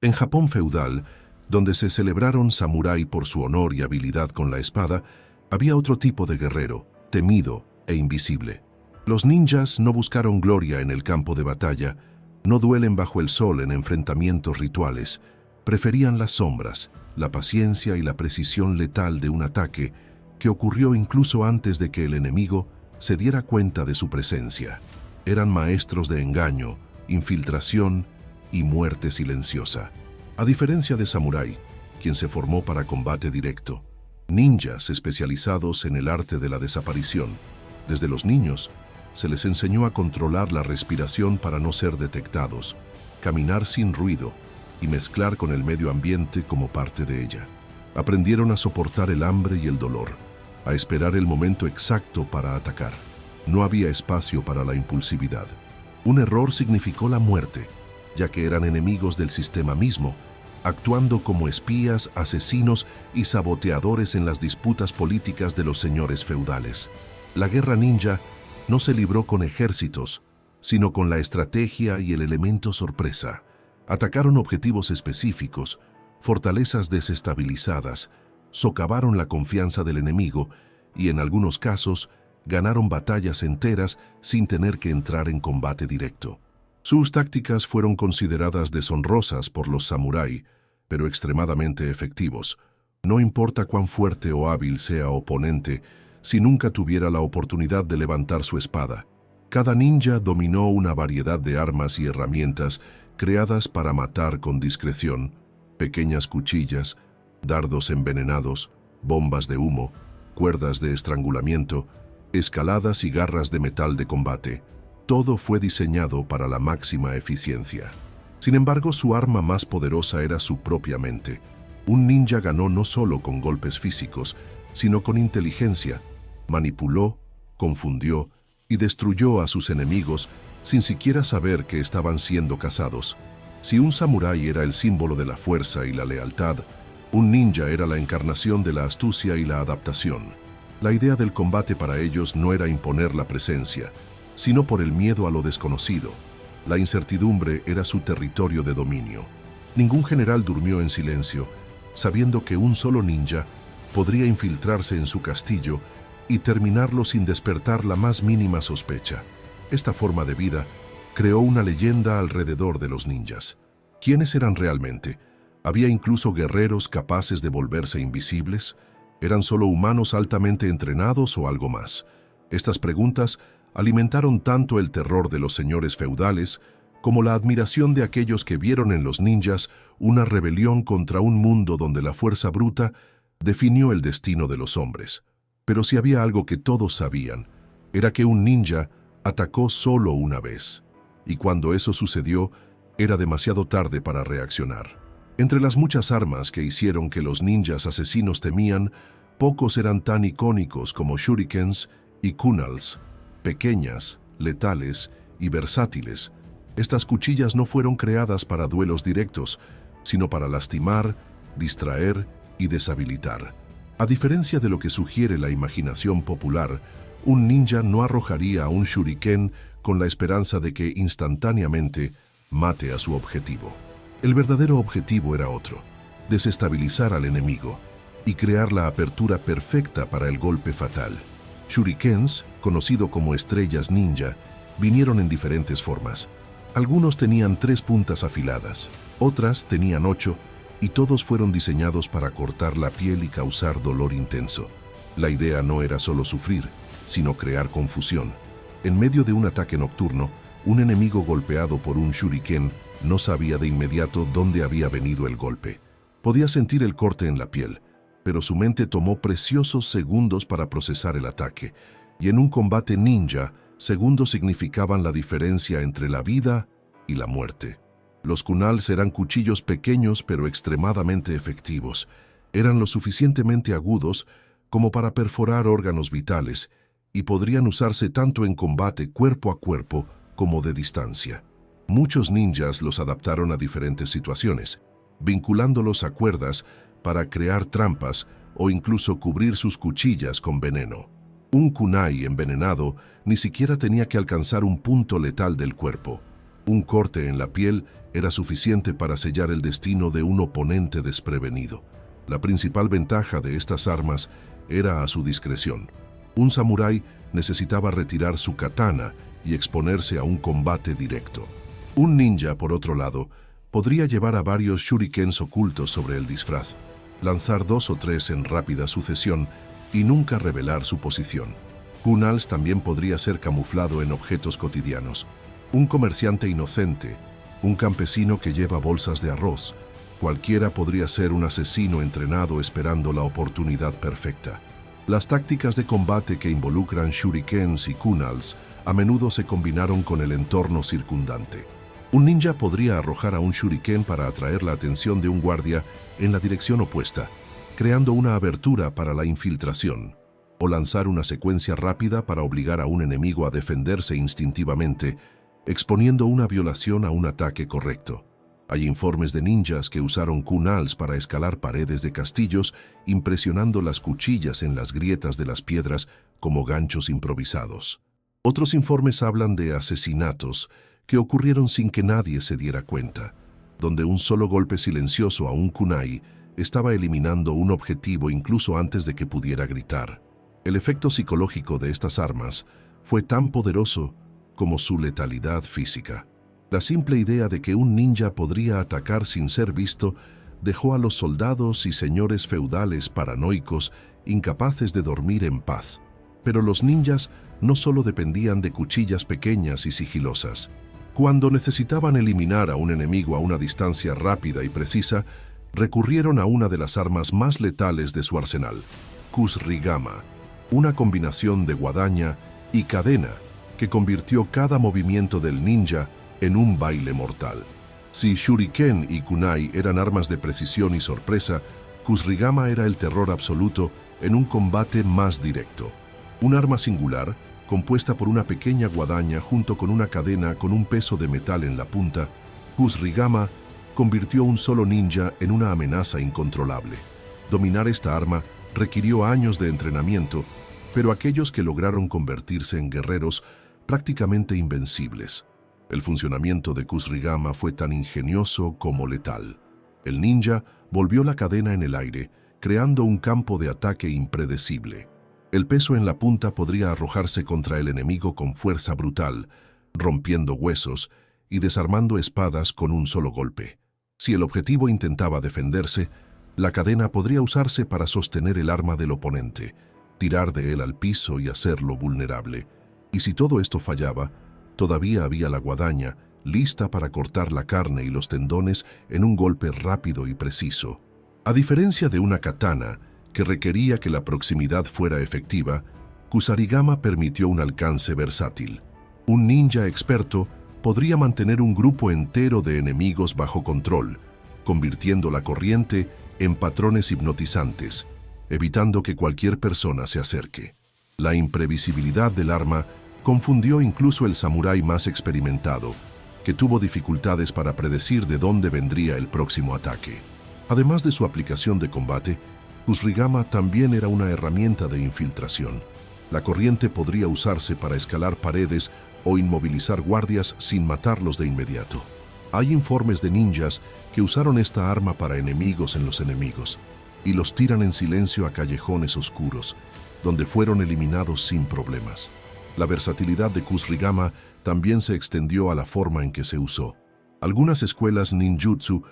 En Japón feudal, donde se celebraron samurái por su honor y habilidad con la espada, había otro tipo de guerrero, temido e invisible. Los ninjas no buscaron gloria en el campo de batalla, no duelen bajo el sol en enfrentamientos rituales, preferían las sombras, la paciencia y la precisión letal de un ataque que ocurrió incluso antes de que el enemigo se diera cuenta de su presencia. Eran maestros de engaño, infiltración y muerte silenciosa. A diferencia de samurái, quien se formó para combate directo, ninjas especializados en el arte de la desaparición. Desde los niños, se les enseñó a controlar la respiración para no ser detectados, caminar sin ruido y mezclar con el medio ambiente como parte de ella. Aprendieron a soportar el hambre y el dolor, a esperar el momento exacto para atacar. No había espacio para la impulsividad. Un error significó la muerte, ya que eran enemigos del sistema mismo, actuando como espías, asesinos y saboteadores en las disputas políticas de los señores feudales. La guerra ninja no se libró con ejércitos, sino con la estrategia y el elemento sorpresa. Atacaron objetivos específicos, fortalezas desestabilizadas, socavaron la confianza del enemigo y, en algunos casos, ganaron batallas enteras sin tener que entrar en combate directo. Sus tácticas fueron consideradas deshonrosas por los samurái, pero extremadamente efectivos. No importa cuán fuerte o hábil sea oponente, si nunca tuviera la oportunidad de levantar su espada. Cada ninja dominó una variedad de armas y herramientas creadas para matar con discreción: pequeñas cuchillas, dardos envenenados, bombas de humo, cuerdas de estrangulamiento, escaladas y garras de metal de combate. Todo fue diseñado para la máxima eficiencia. Sin embargo, su arma más poderosa era su propia mente. Un ninja ganó no solo con golpes físicos, sino con inteligencia. Manipuló, confundió y destruyó a sus enemigos sin siquiera saber que estaban siendo cazados. Si un samurái era el símbolo de la fuerza y la lealtad, un ninja era la encarnación de la astucia y la adaptación. La idea del combate para ellos no era imponer la presencia, sino por el miedo a lo desconocido. La incertidumbre era su territorio de dominio. Ningún general durmió en silencio, sabiendo que un solo ninja podría infiltrarse en su castillo y terminarlo sin despertar la más mínima sospecha. Esta forma de vida creó una leyenda alrededor de los ninjas. ¿Quiénes eran realmente? ¿Había incluso guerreros capaces de volverse invisibles? ¿Eran solo humanos altamente entrenados o algo más? Estas preguntas alimentaron tanto el terror de los señores feudales como la admiración de aquellos que vieron en los ninjas una rebelión contra un mundo donde la fuerza bruta definió el destino de los hombres. Pero si había algo que todos sabían, era que un ninja atacó solo una vez, y cuando eso sucedió, era demasiado tarde para reaccionar. Entre las muchas armas que hicieron que los ninjas asesinos temían, pocos eran tan icónicos como shurikens y kunals. Pequeñas, letales y versátiles, estas cuchillas no fueron creadas para duelos directos, sino para lastimar, distraer y deshabilitar. A diferencia de lo que sugiere la imaginación popular, un ninja no arrojaría un shuriken con la esperanza de que instantáneamente mate a su objetivo. El verdadero objetivo era otro: desestabilizar al enemigo y crear la apertura perfecta para el golpe fatal. Shurikens, conocido como estrellas ninja, vinieron en diferentes formas. Algunos tenían 3 puntas afiladas, otras tenían 8, y todos fueron diseñados para cortar la piel y causar dolor intenso. La idea no era solo sufrir, sino crear confusión. En medio de un ataque nocturno, un enemigo golpeado por un shuriken no sabía de inmediato dónde había venido el golpe. Podía sentir el corte en la piel, pero su mente tomó preciosos segundos para procesar el ataque, y en un combate ninja, segundos significaban la diferencia entre la vida y la muerte. Los kunals eran cuchillos pequeños pero extremadamente efectivos. Eran lo suficientemente agudos como para perforar órganos vitales y podrían usarse tanto en combate cuerpo a cuerpo como de distancia. Muchos ninjas los adaptaron a diferentes situaciones, vinculándolos a cuerdas para crear trampas o incluso cubrir sus cuchillas con veneno. Un kunai envenenado ni siquiera tenía que alcanzar un punto letal del cuerpo. Un corte en la piel era suficiente para sellar el destino de un oponente desprevenido. La principal ventaja de estas armas era a su discreción. Un samurái necesitaba retirar su katana y exponerse a un combate directo. Un ninja, por otro lado, podría llevar a varios shurikens ocultos sobre el disfraz, lanzar 2 o 3 en rápida sucesión y nunca revelar su posición. Kunals también podría ser camuflado en objetos cotidianos. Un comerciante inocente, un campesino que lleva bolsas de arroz, cualquiera podría ser un asesino entrenado esperando la oportunidad perfecta. Las tácticas de combate que involucran shurikens y kunals a menudo se combinaron con el entorno circundante. Un ninja podría arrojar a un shuriken para atraer la atención de un guardia en la dirección opuesta, creando una abertura para la infiltración, o lanzar una secuencia rápida para obligar a un enemigo a defenderse instintivamente, exponiendo una violación a un ataque correcto. Hay informes de ninjas que usaron kunals para escalar paredes de castillos, impresionando las cuchillas en las grietas de las piedras como ganchos improvisados. Otros informes hablan de asesinatos que ocurrieron sin que nadie se diera cuenta, donde un solo golpe silencioso a un kunai estaba eliminando un objetivo incluso antes de que pudiera gritar. El efecto psicológico de estas armas fue tan poderoso como su letalidad física. La simple idea de que un ninja podría atacar sin ser visto dejó a los soldados y señores feudales paranoicos incapaces de dormir en paz. Pero los ninjas no solo dependían de cuchillas pequeñas y sigilosas. Cuando necesitaban eliminar a un enemigo a una distancia rápida y precisa, recurrieron a una de las armas más letales de su arsenal, kusrigama, una combinación de guadaña y cadena que convirtió cada movimiento del ninja en un baile mortal. Si shuriken y kunai eran armas de precisión y sorpresa, kusrigama era el terror absoluto en un combate más directo. Un arma singular, compuesta por una pequeña guadaña junto con una cadena con un peso de metal en la punta, kusrigama convirtió a un solo ninja en una amenaza incontrolable. Dominar esta arma requirió años de entrenamiento, pero aquellos que lograron convertirse en guerreros prácticamente invencibles. El funcionamiento de kusrigama fue tan ingenioso como letal. El ninja volvió la cadena en el aire, creando un campo de ataque impredecible. El peso en la punta podría arrojarse contra el enemigo con fuerza brutal, rompiendo huesos y desarmando espadas con un solo golpe. Si el objetivo intentaba defenderse, la cadena podría usarse para sostener el arma del oponente, tirar de él al piso y hacerlo vulnerable. Y si todo esto fallaba, todavía había la guadaña, lista para cortar la carne y los tendones en un golpe rápido y preciso. A diferencia de una katana, que requería que la proximidad fuera efectiva, kusarigama permitió un alcance versátil. Un ninja experto podría mantener un grupo entero de enemigos bajo control, convirtiendo la corriente en patrones hipnotizantes, evitando que cualquier persona se acerque. La imprevisibilidad del arma confundió incluso el samurái más experimentado, que tuvo dificultades para predecir de dónde vendría el próximo ataque. Además de su aplicación de combate, kusrigama también era una herramienta de infiltración. La corriente podría usarse para escalar paredes o inmovilizar guardias sin matarlos de inmediato. Hay informes de ninjas que usaron esta arma para enemigos en los enemigos y los tiran en silencio a callejones oscuros, donde fueron eliminados sin problemas. La versatilidad de kusrigama también se extendió a la forma en que se usó. Algunas escuelas ninjutsu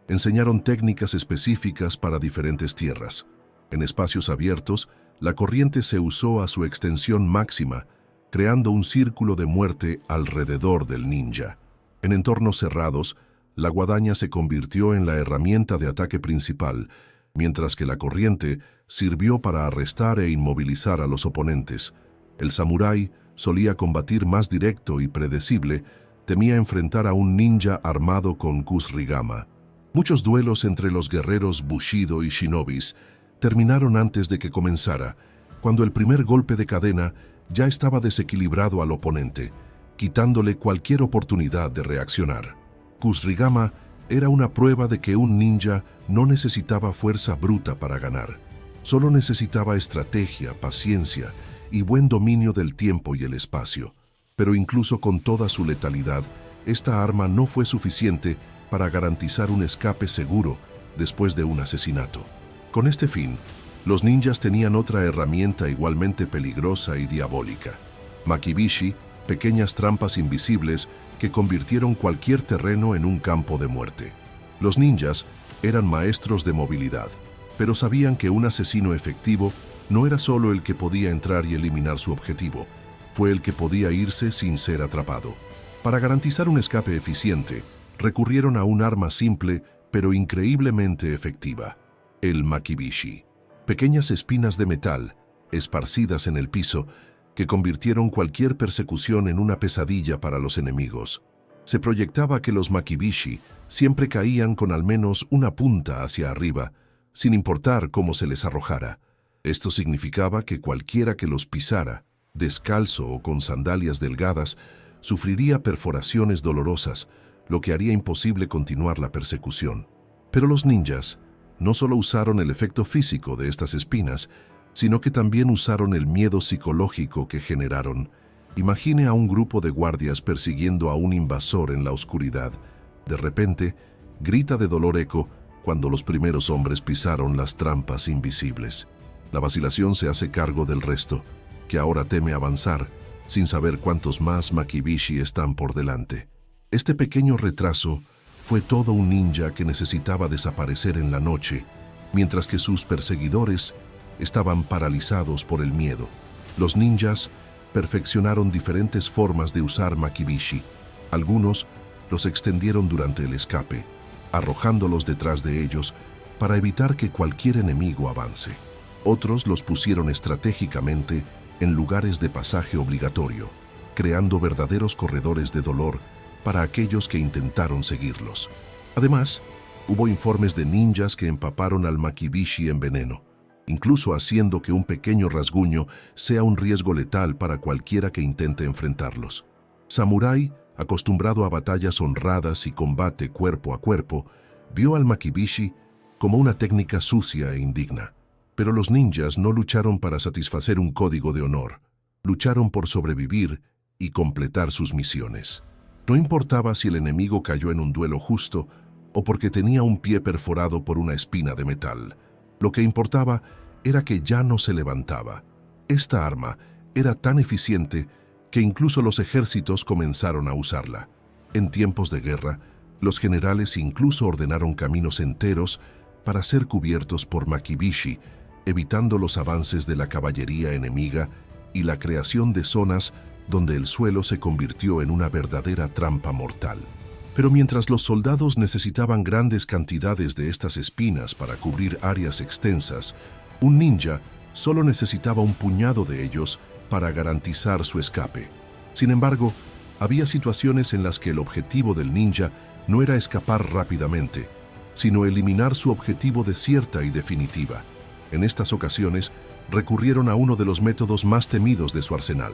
enseñaron técnicas específicas para diferentes tierras. En espacios abiertos, la corriente se usó a su extensión máxima, creando un círculo de muerte alrededor del ninja. En entornos cerrados, la guadaña se convirtió en la herramienta de ataque principal, mientras que la corriente sirvió para arrestar e inmovilizar a los oponentes. El samurái solía combatir más directo y predecible, temía enfrentar a un ninja armado con kusrigama. Muchos duelos entre los guerreros bushido y shinobis terminaron antes de que comenzara, cuando el primer golpe de cadena ya estaba desequilibrado al oponente, quitándole cualquier oportunidad de reaccionar. Kusrigama era una prueba de que un ninja no necesitaba fuerza bruta para ganar. Solo necesitaba estrategia, paciencia y buen dominio del tiempo y el espacio. Pero incluso con toda su letalidad, esta arma no fue suficiente para garantizar un escape seguro después de un asesinato. Con este fin, los ninjas tenían otra herramienta igualmente peligrosa y diabólica: makibishi, pequeñas trampas invisibles que convirtieron cualquier terreno en un campo de muerte. Los ninjas eran maestros de movilidad, pero sabían que un asesino efectivo no era solo el que podía entrar y eliminar su objetivo, fue el que podía irse sin ser atrapado. Para garantizar un escape eficiente, recurrieron a un arma simple pero increíblemente efectiva: el makibishi. Pequeñas espinas de metal, esparcidas en el piso, que convirtieron cualquier persecución en una pesadilla para los enemigos. Se proyectaba que los makibishi siempre caían con al menos una punta hacia arriba, sin importar cómo se les arrojara. Esto significaba que cualquiera que los pisara, descalzo o con sandalias delgadas, sufriría perforaciones dolorosas, lo que haría imposible continuar la persecución. Pero los ninjas no solo usaron el efecto físico de estas espinas, sino que también usaron el miedo psicológico que generaron. Imagine a un grupo de guardias persiguiendo a un invasor en la oscuridad. De repente, grita de dolor Echo cuando los primeros hombres pisaron las trampas invisibles. La vacilación se hace cargo del resto, que ahora teme avanzar, sin saber cuántos más makibishi están por delante. Este pequeño retraso fue todo un ninja que necesitaba desaparecer en la noche, mientras que sus perseguidores estaban paralizados por el miedo. Los ninjas perfeccionaron diferentes formas de usar makibishi. Algunos los extendieron durante el escape, arrojándolos detrás de ellos para evitar que cualquier enemigo avance. Otros los pusieron estratégicamente en lugares de pasaje obligatorio, creando verdaderos corredores de dolor para aquellos que intentaron seguirlos. Además, hubo informes de ninjas que empaparon al makibishi en veneno, incluso haciendo que un pequeño rasguño sea un riesgo letal para cualquiera que intente enfrentarlos. Samurái, acostumbrado a batallas honradas y combate cuerpo a cuerpo, vio al makibishi como una técnica sucia e indigna. Pero los ninjas no lucharon para satisfacer un código de honor, lucharon por sobrevivir y completar sus misiones. No importaba si el enemigo cayó en un duelo justo o porque tenía un pie perforado por una espina de metal. Lo que importaba era que ya no se levantaba. Esta arma era tan eficiente que incluso los ejércitos comenzaron a usarla. En tiempos de guerra, los generales incluso ordenaron caminos enteros para ser cubiertos por makibishi, evitando los avances de la caballería enemiga y la creación de zonas donde el suelo se convirtió en una verdadera trampa mortal. Pero mientras los soldados necesitaban grandes cantidades de estas espinas para cubrir áreas extensas, un ninja solo necesitaba un puñado de ellos para garantizar su escape. Sin embargo, había situaciones en las que el objetivo del ninja no era escapar rápidamente, sino eliminar su objetivo de cierta y definitiva. En estas ocasiones, recurrieron a uno de los métodos más temidos de su arsenal: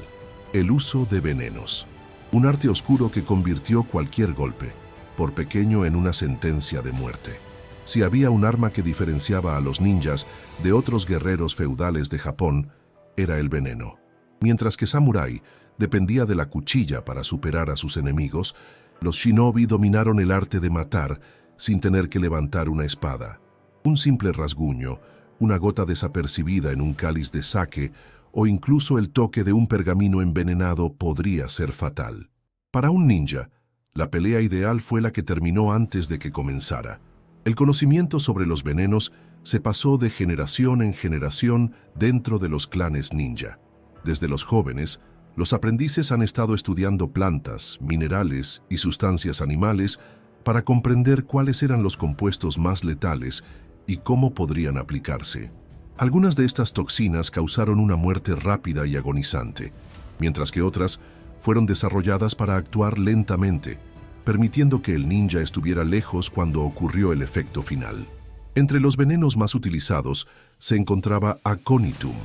el uso de venenos. Un arte oscuro que convirtió cualquier golpe, por pequeño, en una sentencia de muerte. Si había un arma que diferenciaba a los ninjas de otros guerreros feudales de Japón, era el veneno. Mientras que Samurái dependía de la cuchilla para superar a sus enemigos, los shinobi dominaron el arte de matar sin tener que levantar una espada. Un simple rasguño, una gota desapercibida en un cáliz de sake o incluso el toque de un pergamino envenenado podría ser fatal. Para un ninja, la pelea ideal fue la que terminó antes de que comenzara. El conocimiento sobre los venenos se pasó de generación en generación dentro de los clanes ninja. Desde los jóvenes, los aprendices han estado estudiando plantas, minerales y sustancias animales para comprender cuáles eran los compuestos más letales y cómo podrían aplicarse. Algunas de estas toxinas causaron una muerte rápida y agonizante, mientras que otras fueron desarrolladas para actuar lentamente, permitiendo que el ninja estuviera lejos cuando ocurrió el efecto final. Entre los venenos más utilizados se encontraba aconitum,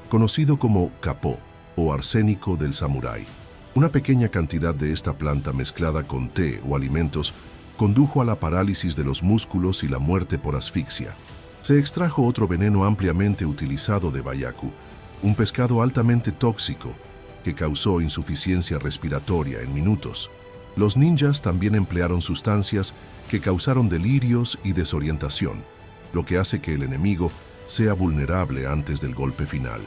conocido como capó o arsénico del samurái. Una pequeña cantidad de esta planta mezclada con té o alimentos condujo a la parálisis de los músculos y la muerte por asfixia. Se extrajo otro veneno ampliamente utilizado de Byaku, un pescado altamente tóxico que causó insuficiencia respiratoria en minutos. Los ninjas también emplearon sustancias que causaron delirios y desorientación, lo que hace que el enemigo sea vulnerable antes del golpe final.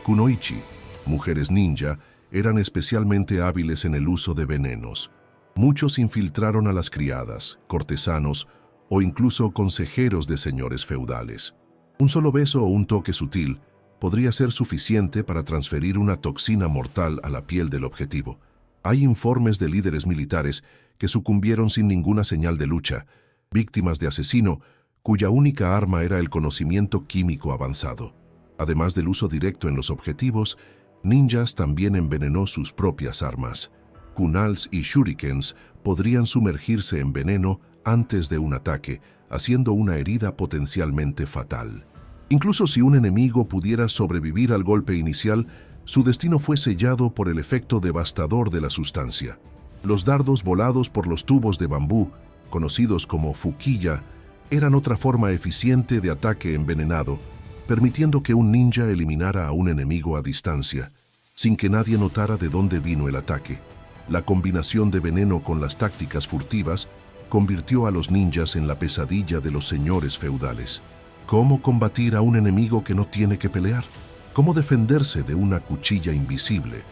Kunoichi, mujeres ninja, eran especialmente hábiles en el uso de venenos. Muchos infiltraron a las criadas, cortesanos o incluso consejeros de señores feudales. Un solo beso o un toque sutil podría ser suficiente para transferir una toxina mortal a la piel del objetivo. Hay informes de líderes militares que sucumbieron sin ninguna señal de lucha, víctimas de asesino cuya única arma era el conocimiento químico avanzado. Además del uso directo en los objetivos, ninjas también envenenó sus propias armas. Kunals y shurikens podrían sumergirse en veneno antes de un ataque, haciendo una herida potencialmente fatal. Incluso si un enemigo pudiera sobrevivir al golpe inicial, su destino fue sellado por el efecto devastador de la sustancia. Los dardos volados por los tubos de bambú, conocidos como fukiya, eran otra forma eficiente de ataque envenenado, permitiendo que un ninja eliminara a un enemigo a distancia, sin que nadie notara de dónde vino el ataque. La combinación de veneno con las tácticas furtivas convirtió a los ninjas en la pesadilla de los señores feudales. ¿Cómo combatir a un enemigo que no tiene que pelear? ¿Cómo defenderse de una cuchilla invisible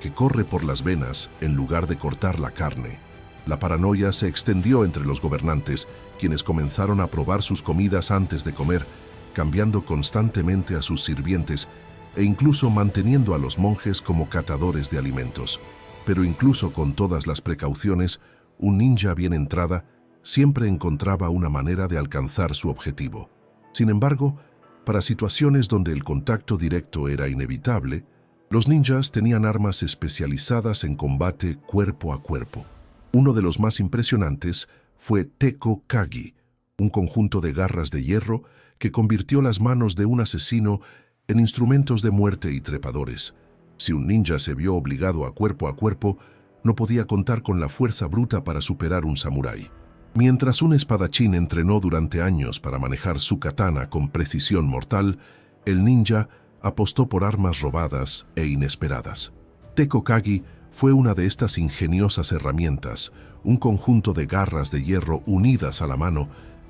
que corre por las venas en lugar de cortar la carne? La paranoia se extendió entre los gobernantes, quienes comenzaron a probar sus comidas antes de comer, cambiando constantemente a sus sirvientes e incluso manteniendo a los monjes como catadores de alimentos. Pero incluso con todas las precauciones, un ninja bien entrada siempre encontraba una manera de alcanzar su objetivo. Sin embargo, para situaciones donde el contacto directo era inevitable, los ninjas tenían armas especializadas en combate cuerpo a cuerpo. Uno de los más impresionantes fue Tekko Kagi, un conjunto de garras de hierro que convirtió las manos de un asesino en instrumentos de muerte y trepadores. Si un ninja se vio obligado a cuerpo, no podía contar con la fuerza bruta para superar un samurái. Mientras un espadachín entrenó durante años para manejar su katana con precisión mortal, el ninja apostó por armas robadas e inesperadas. Tekko Kagi fue una de estas ingeniosas herramientas, un conjunto de garras de hierro unidas a la mano,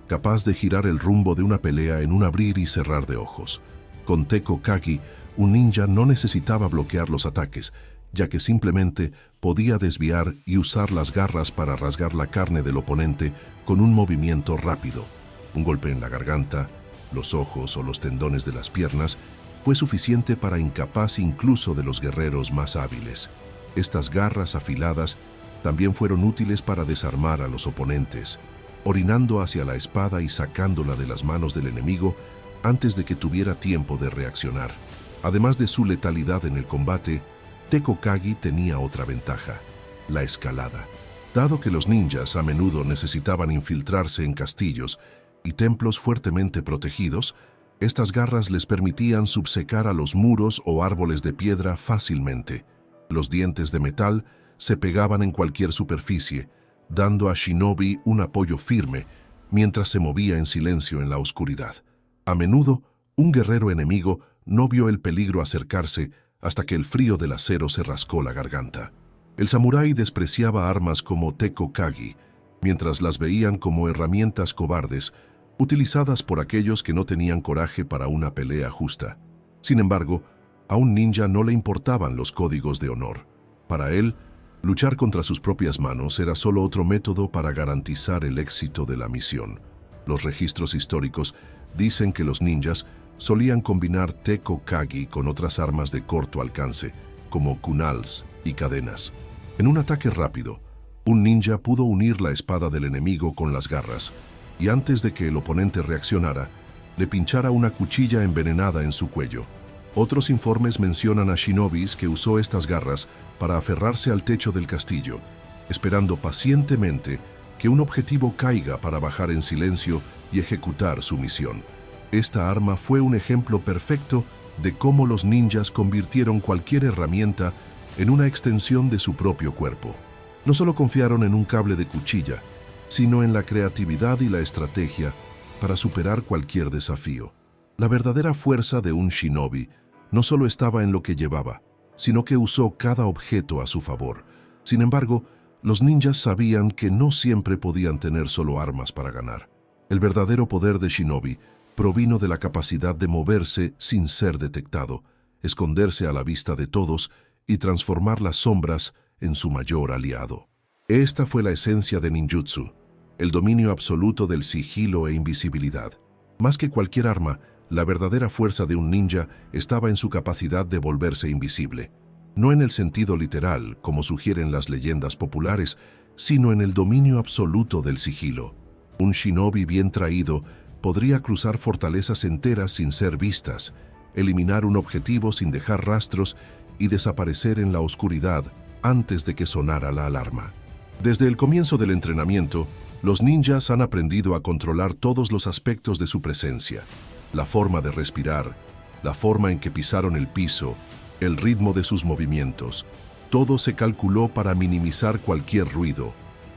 capaz de girar el rumbo de una pelea en un abrir y cerrar de ojos. Con Tekko Kagi, un ninja no necesitaba bloquear los ataques, ya que simplemente podía desviar y usar las garras para rasgar la carne del oponente con un movimiento rápido. Un golpe en la garganta, los ojos o los tendones de las piernas fue suficiente para incapaz incluso de los guerreros más hábiles. Estas garras afiladas también fueron útiles para desarmar a los oponentes, orinando hacia la espada y sacándola de las manos del enemigo antes de que tuviera tiempo de reaccionar. Además de su letalidad en el combate, Tekko Kagi tenía otra ventaja: la escalada. Dado que los ninjas a menudo necesitaban infiltrarse en castillos y templos fuertemente protegidos, estas garras les permitían subsecar a los muros o árboles de piedra fácilmente. Los dientes de metal se pegaban en cualquier superficie, dando a Shinobi un apoyo firme mientras se movía en silencio en la oscuridad. A menudo, un guerrero enemigo no vio el peligro acercarse hasta que el frío del acero se rascó la garganta. El samurái despreciaba armas como Tekko Kagi, mientras las veían como herramientas cobardes, utilizadas por aquellos que no tenían coraje para una pelea justa. Sin embargo, a un ninja no le importaban los códigos de honor. Para él, luchar contra sus propias manos era solo otro método para garantizar el éxito de la misión. Los registros históricos dicen que los ninjas solían combinar Tekko Kagi con otras armas de corto alcance, como kunals y cadenas. En un ataque rápido, un ninja pudo unir la espada del enemigo con las garras, y antes de que el oponente reaccionara, le pinchara una cuchilla envenenada en su cuello. Otros informes mencionan a shinobis que usó estas garras para aferrarse al techo del castillo, esperando pacientemente que un objetivo caiga para bajar en silencio y ejecutar su misión. Esta arma fue un ejemplo perfecto de cómo los ninjas convirtieron cualquier herramienta en una extensión de su propio cuerpo. No solo confiaron en un cable de cuchilla, sino en la creatividad y la estrategia para superar cualquier desafío. La verdadera fuerza de un shinobi no solo estaba en lo que llevaba, sino que usó cada objeto a su favor. Sin embargo, Los ninjas sabían que no siempre podían tener solo armas para ganar. El verdadero poder de Shinobi provino de la capacidad de moverse sin ser detectado, esconderse a la vista de todos y transformar las sombras en su mayor aliado. Esta fue la esencia de ninjutsu, el dominio absoluto del sigilo e invisibilidad. Más que cualquier arma, la verdadera fuerza de un ninja estaba en su capacidad de volverse invisible. No en el sentido literal, como sugieren las leyendas populares, sino en el dominio absoluto del sigilo. Un shinobi bien traído podría cruzar fortalezas enteras sin ser vistas, eliminar un objetivo sin dejar rastros y desaparecer en la oscuridad antes de que sonara la alarma. Desde el comienzo del entrenamiento, los ninjas han aprendido a controlar todos los aspectos de su presencia: la forma de respirar, la forma en que pisaron el piso, el ritmo de sus movimientos. Todo se calculó para minimizar cualquier ruido.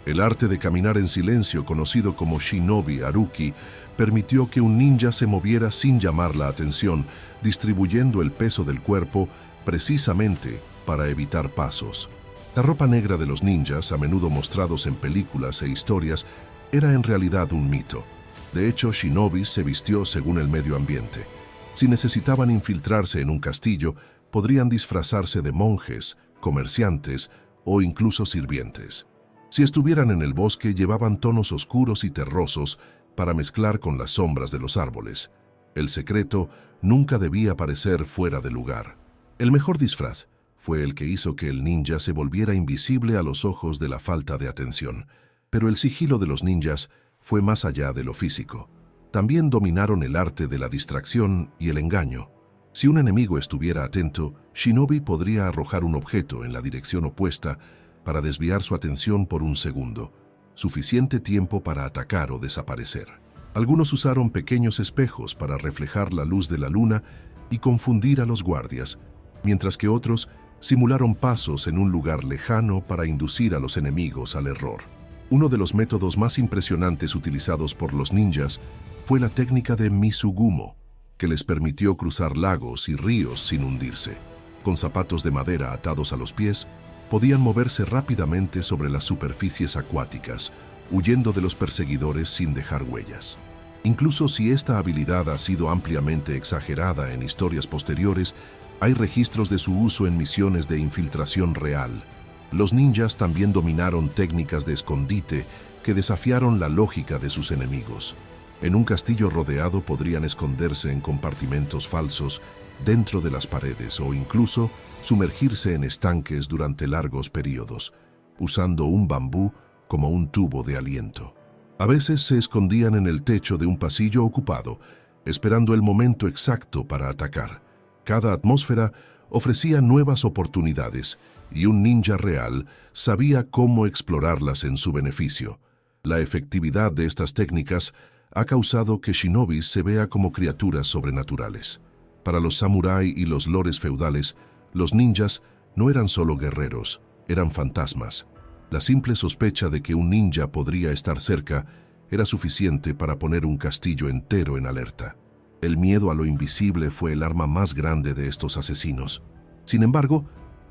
El arte de caminar en silencio, conocido como Shinobi Haruki, permitió que un ninja se moviera sin llamar la atención, distribuyendo el peso del cuerpo precisamente para evitar pasos. La ropa negra de los ninjas, a menudo mostrados en películas e historias, era en realidad un mito. De hecho, Shinobi se vistió según el medio ambiente. Si necesitaban infiltrarse en un castillo, podrían disfrazarse de monjes, comerciantes o incluso sirvientes. Si estuvieran en el bosque, llevaban tonos oscuros y terrosos para mezclar con las sombras de los árboles. El secreto nunca debía parecer fuera de lugar. El mejor disfraz fue el que hizo que el ninja se volviera invisible a los ojos de la falta de atención. Pero el sigilo de los ninjas fue más allá de lo físico. También dominaron el arte de la distracción y el engaño. Si un enemigo estuviera atento, Shinobi podría arrojar un objeto en la dirección opuesta para desviar su atención por un segundo, suficiente tiempo para atacar o desaparecer. Algunos usaron pequeños espejos para reflejar la luz de la luna y confundir a los guardias, mientras que otros simularon pasos en un lugar lejano para inducir a los enemigos al error. Uno de los métodos más impresionantes utilizados por los ninjas fue la técnica de Mizugumo, que les permitió cruzar lagos y ríos sin hundirse. Con zapatos de madera atados a los pies, podían moverse rápidamente sobre las superficies acuáticas, huyendo de los perseguidores sin dejar huellas. Incluso si esta habilidad ha sido ampliamente exagerada en historias posteriores, hay registros de su uso en misiones de infiltración real. Los ninjas también dominaron técnicas de escondite que desafiaron la lógica de sus enemigos. En un castillo rodeado podrían esconderse en compartimentos falsos, dentro de las paredes o incluso sumergirse en estanques durante largos periodos, usando un bambú como un tubo de aliento. A veces se escondían en el techo de un pasillo ocupado, esperando el momento exacto para atacar. Cada atmósfera ofrecía nuevas oportunidades y un ninja real sabía cómo explorarlas en su beneficio. La efectividad de estas técnicas ha causado que shinobis se vea como criaturas sobrenaturales. Para los samurái y los lores feudales, los ninjas no eran solo guerreros, eran fantasmas. La simple sospecha de que un ninja podría estar cerca era suficiente para poner un castillo entero en alerta. El miedo a lo invisible fue el arma más grande de estos asesinos. Sin embargo,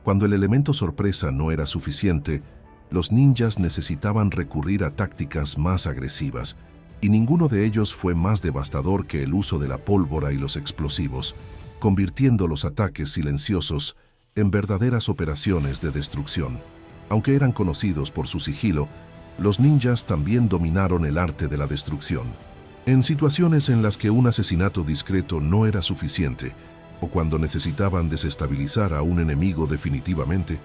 cuando el elemento sorpresa no era suficiente, los ninjas necesitaban recurrir a tácticas más agresivas, y ninguno de ellos fue más devastador que el uso de la pólvora y los explosivos, convirtiendo los ataques silenciosos en verdaderas operaciones de destrucción. Aunque eran conocidos por su sigilo, los ninjas también dominaron el arte de la destrucción. En situaciones en las que un asesinato discreto no era suficiente, o cuando necesitaban desestabilizar a un enemigo definitivamente,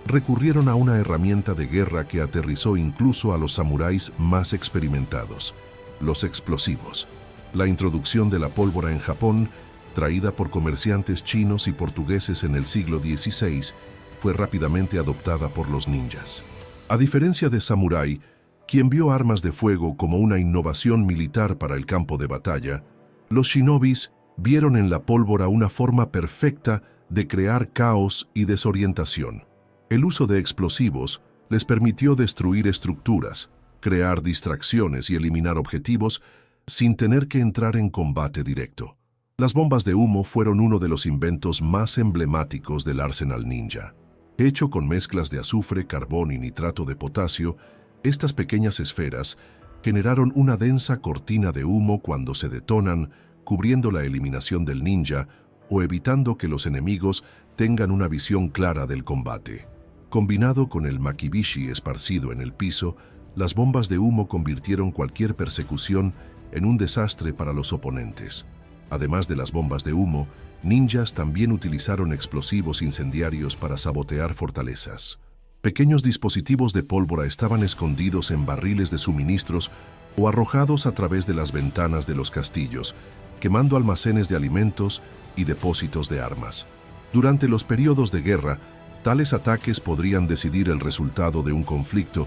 recurrieron a una herramienta de guerra que aterrizó incluso a los samuráis más experimentados: los explosivos. La introducción de la pólvora en Japón, traída por comerciantes chinos y portugueses en el siglo XVI, fue rápidamente adoptada por los ninjas. A diferencia de samurái, quien vio armas de fuego como una innovación militar para el campo de batalla, los shinobis vieron en la pólvora una forma perfecta de crear caos y desorientación. El uso de explosivos les permitió destruir estructuras, crear distracciones y eliminar objetivos sin tener que entrar en combate directo. Las bombas de humo fueron uno de los inventos más emblemáticos del arsenal ninja. Hecho con mezclas de azufre, carbón y nitrato de potasio, estas pequeñas esferas generaron una densa cortina de humo cuando se detonan, cubriendo la eliminación del ninja o evitando que los enemigos tengan una visión clara del combate. Combinado con el makibishi esparcido en el piso, las bombas de humo convirtieron cualquier persecución en un desastre para los oponentes. Además de las bombas de humo, ninjas también utilizaron explosivos incendiarios para sabotear fortalezas. Pequeños dispositivos de pólvora estaban escondidos en barriles de suministros o arrojados a través de las ventanas de los castillos, quemando almacenes de alimentos y depósitos de armas. Durante los periodos de guerra, tales ataques podrían decidir el resultado de un conflicto,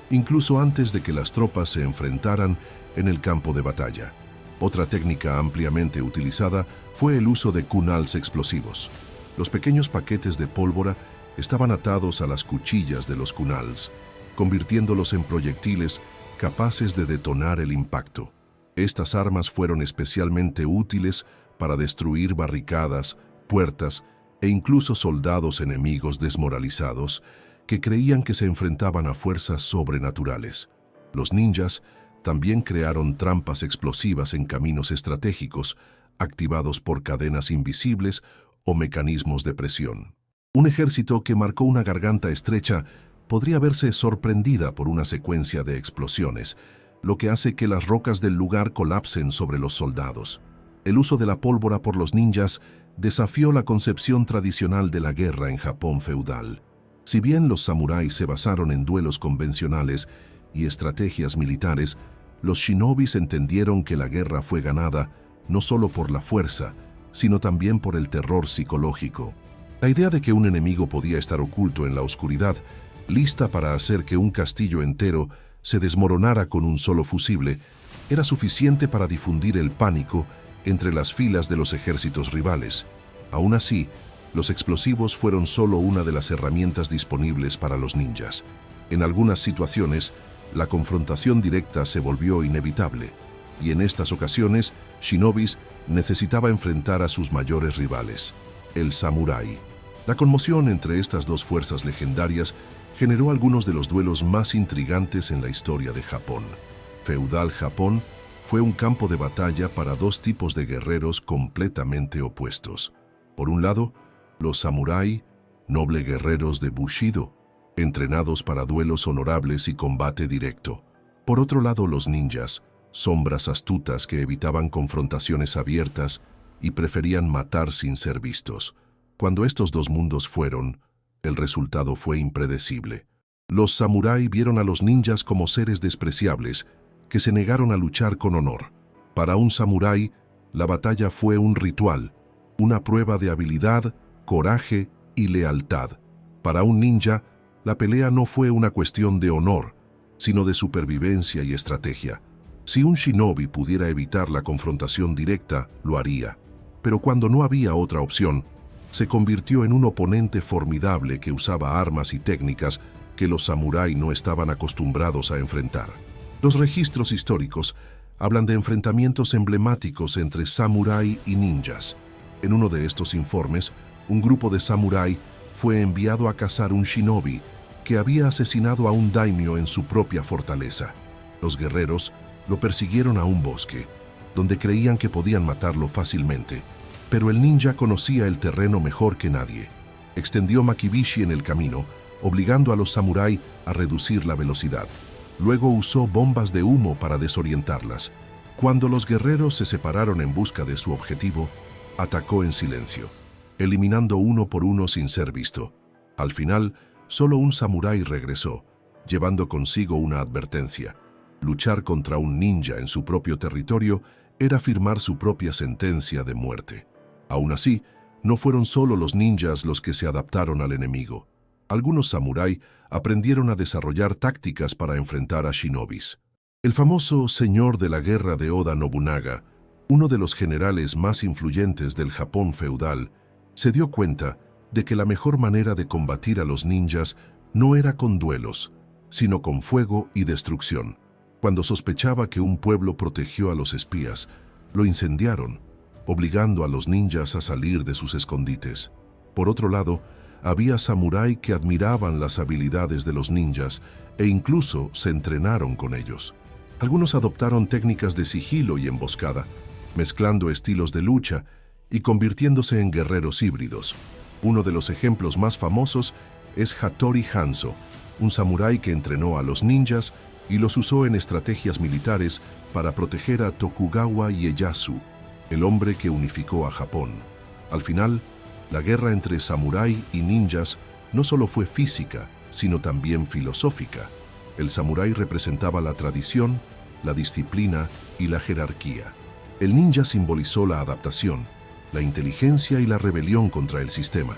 incluso antes de que las tropas se enfrentaran en el campo de batalla. Otra técnica ampliamente utilizada fue el uso de kunals explosivos. Los pequeños paquetes de pólvora estaban atados a las cuchillas de los kunals, convirtiéndolos en proyectiles capaces de detonar el impacto. Estas armas fueron especialmente útiles para destruir barricadas, puertas e incluso soldados enemigos desmoralizados que creían que se enfrentaban a fuerzas sobrenaturales. Los ninjas también crearon trampas explosivas en caminos estratégicos, activados por cadenas invisibles o mecanismos de presión. Un ejército que marcó una garganta estrecha podría verse sorprendida por una secuencia de explosiones, lo que hace que las rocas del lugar colapsen sobre los soldados. El uso de la pólvora por los ninjas desafió la concepción tradicional de la guerra en Japón feudal. Si bien los samuráis se basaron en duelos convencionales y estrategias militares, los shinobis entendieron que la guerra fue ganada no solo por la fuerza, sino también por el terror psicológico. La idea de que un enemigo podía estar oculto en la oscuridad, lista para hacer que un castillo entero se desmoronara con un solo fusible, era suficiente para difundir el pánico entre las filas de los ejércitos rivales. Aún así, los explosivos fueron solo una de las herramientas disponibles para los ninjas. En algunas situaciones, la confrontación directa se volvió inevitable, y en estas ocasiones, shinobis necesitaba enfrentar a sus mayores rivales, el samurái. La conmoción entre estas dos fuerzas legendarias generó algunos de los duelos más intrigantes en la historia de Japón. Feudal Japón fue un campo de batalla para dos tipos de guerreros completamente opuestos. Por un lado, los samurái, nobles guerreros de Bushido, entrenados para duelos honorables y combate directo. Por otro lado, los ninjas, sombras astutas que evitaban confrontaciones abiertas y preferían matar sin ser vistos. Cuando estos dos mundos fueron, el resultado fue impredecible. Los samurái vieron a los ninjas como seres despreciables que se negaron a luchar con honor. Para un samurái, la batalla fue un ritual, una prueba de habilidad, coraje y lealtad. Para un ninja, la pelea no fue una cuestión de honor, sino de supervivencia y estrategia. Si un shinobi pudiera evitar la confrontación directa, lo haría. Pero cuando no había otra opción, se convirtió en un oponente formidable que usaba armas y técnicas que los samurái no estaban acostumbrados a enfrentar. Los registros históricos hablan de enfrentamientos emblemáticos entre samurái y ninjas. En uno de estos informes, un grupo de samurái fue enviado a cazar un shinobi que había asesinado a un daimyo en su propia fortaleza. Los guerreros lo persiguieron a un bosque, donde creían que podían matarlo fácilmente, pero el ninja conocía el terreno mejor que nadie. Extendió makibishi en el camino, obligando a los samurái a reducir la velocidad. Luego usó bombas de humo para desorientarlas. Cuando los guerreros se separaron en busca de su objetivo, atacó en silencio, eliminando uno por uno sin ser visto. Al final, solo un samurái regresó, llevando consigo una advertencia. Luchar contra un ninja en su propio territorio era firmar su propia sentencia de muerte. Aún así, no fueron solo los ninjas los que se adaptaron al enemigo. Algunos samurái aprendieron a desarrollar tácticas para enfrentar a shinobis. El famoso señor de la guerra de Oda Nobunaga, uno de los generales más influyentes del Japón feudal, se dio cuenta de que la mejor manera de combatir a los ninjas no era con duelos, sino con fuego y destrucción. Cuando sospechaba que un pueblo protegió a los espías, lo incendiaron, obligando a los ninjas a salir de sus escondites. Por otro lado, había samurái que admiraban las habilidades de los ninjas e incluso se entrenaron con ellos. Algunos adoptaron técnicas de sigilo y emboscada, mezclando estilos de lucha y convirtiéndose en guerreros híbridos. Uno de los ejemplos más famosos es Hattori Hanzo, un samurái que entrenó a los ninjas y los usó en estrategias militares para proteger a Tokugawa Ieyasu, el hombre que unificó a Japón. Al final, la guerra entre samurái y ninjas no solo fue física, sino también filosófica. El samurái representaba la tradición, la disciplina y la jerarquía. El ninja simbolizó la adaptación, la inteligencia y la rebelión contra el sistema.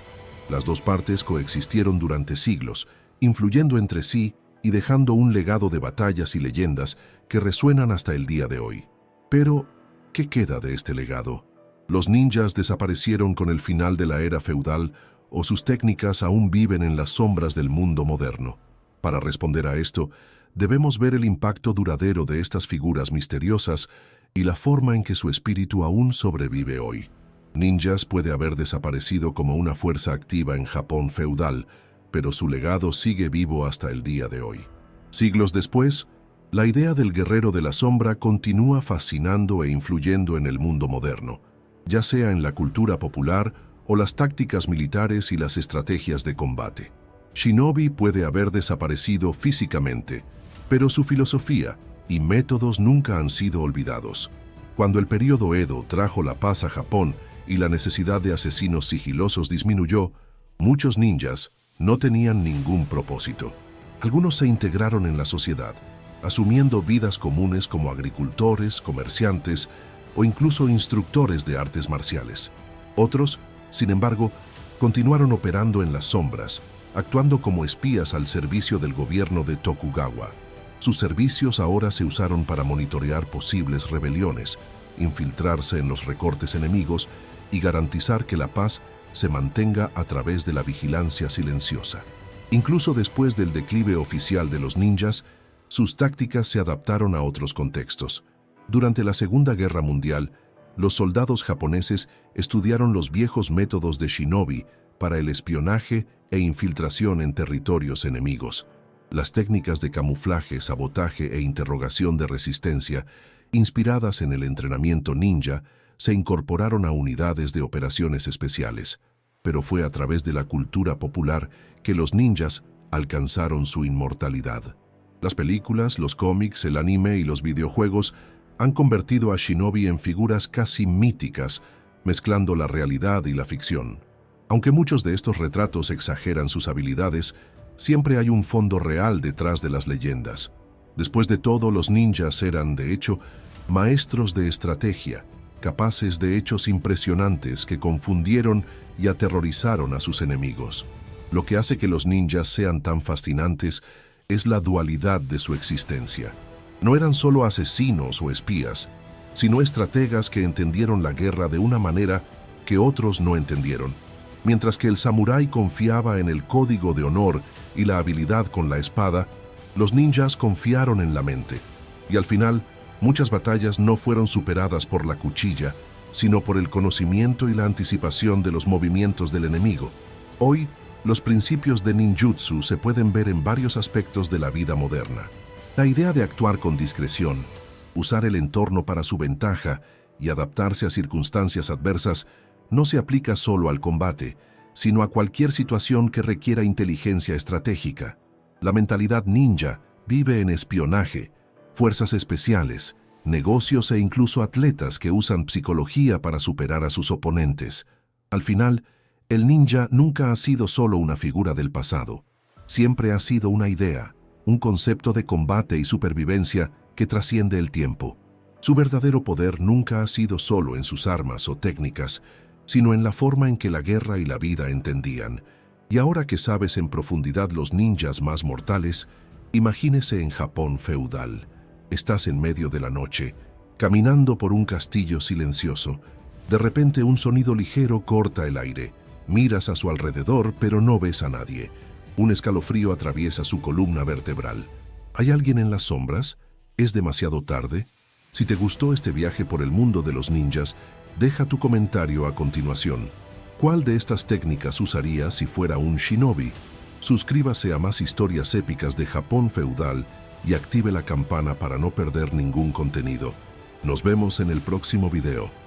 Las dos partes coexistieron durante siglos, influyendo entre sí y dejando un legado de batallas y leyendas que resuenan hasta el día de hoy. Pero, ¿qué queda de este legado? ¿Los ninjas desaparecieron con el final de la era feudal o sus técnicas aún viven en las sombras del mundo moderno? Para responder a esto, debemos ver el impacto duradero de estas figuras misteriosas y la forma en que su espíritu aún sobrevive hoy. Ninjas puede haber desaparecido como una fuerza activa en Japón feudal, pero su legado sigue vivo hasta el día de hoy. Siglos después, la idea del guerrero de la sombra continúa fascinando e influyendo en el mundo moderno, ya sea en la cultura popular o las tácticas militares y las estrategias de combate. Shinobi puede haber desaparecido físicamente, pero su filosofía y métodos nunca han sido olvidados. Cuando el período Edo trajo la paz a Japón y la necesidad de asesinos sigilosos disminuyó, muchos ninjas no tenían ningún propósito. Algunos se integraron en la sociedad, asumiendo vidas comunes como agricultores, comerciantes o incluso instructores de artes marciales. Otros, sin embargo, continuaron operando en las sombras, actuando como espías al servicio del gobierno de Tokugawa. Sus servicios ahora se usaron para monitorear posibles rebeliones, infiltrarse en los recortes enemigos y garantizar que la paz se mantenga a través de la vigilancia silenciosa. Incluso después del declive oficial de los ninjas, sus tácticas se adaptaron a otros contextos. Durante la Segunda Guerra Mundial, los soldados japoneses estudiaron los viejos métodos de shinobi para el espionaje e infiltración en territorios enemigos. Las técnicas de camuflaje, sabotaje e interrogación de resistencia, inspiradas en el entrenamiento ninja, se incorporaron a unidades de operaciones especiales, pero fue a través de la cultura popular que los ninjas alcanzaron su inmortalidad. Las películas, los cómics, el anime y los videojuegos han convertido a shinobi en figuras casi míticas, mezclando la realidad y la ficción. Aunque muchos de estos retratos exageran sus habilidades, siempre hay un fondo real detrás de las leyendas. Después de todo, los ninjas eran, de hecho, maestros de estrategia, capaces de hechos impresionantes que confundieron y aterrorizaron a sus enemigos. Lo que hace que los ninjas sean tan fascinantes es la dualidad de su existencia. No eran solo asesinos o espías, sino estrategas que entendieron la guerra de una manera que otros no entendieron. Mientras que el samurái confiaba en el código de honor y la habilidad con la espada, los ninjas confiaron en la mente. Y al final, muchas batallas no fueron superadas por la cuchilla, sino por el conocimiento y la anticipación de los movimientos del enemigo. Hoy, los principios de ninjutsu se pueden ver en varios aspectos de la vida moderna. La idea de actuar con discreción, usar el entorno para su ventaja y adaptarse a circunstancias adversas no se aplica solo al combate, sino a cualquier situación que requiera inteligencia estratégica. La mentalidad ninja vive en espionaje, fuerzas especiales, negocios e incluso atletas que usan psicología para superar a sus oponentes. Al final, el ninja nunca ha sido solo una figura del pasado. Siempre ha sido una idea, un concepto de combate y supervivencia que trasciende el tiempo. Su verdadero poder nunca ha sido solo en sus armas o técnicas, sino en la forma en que la guerra y la vida entendían. Y ahora que sabes en profundidad los ninjas más mortales, imagínese en Japón feudal. Estás en medio de la noche, caminando por un castillo silencioso. De repente un sonido ligero corta el aire. Miras a su alrededor, pero no ves a nadie. Un escalofrío atraviesa su columna vertebral. ¿Hay alguien en las sombras? ¿Es demasiado tarde? Si te gustó este viaje por el mundo de los ninjas, deja tu comentario a continuación. ¿Cuál de estas técnicas usaría si fuera un shinobi? Suscríbase a más historias épicas de Japón feudal y active la campana para no perder ningún contenido. Nos vemos en el próximo video.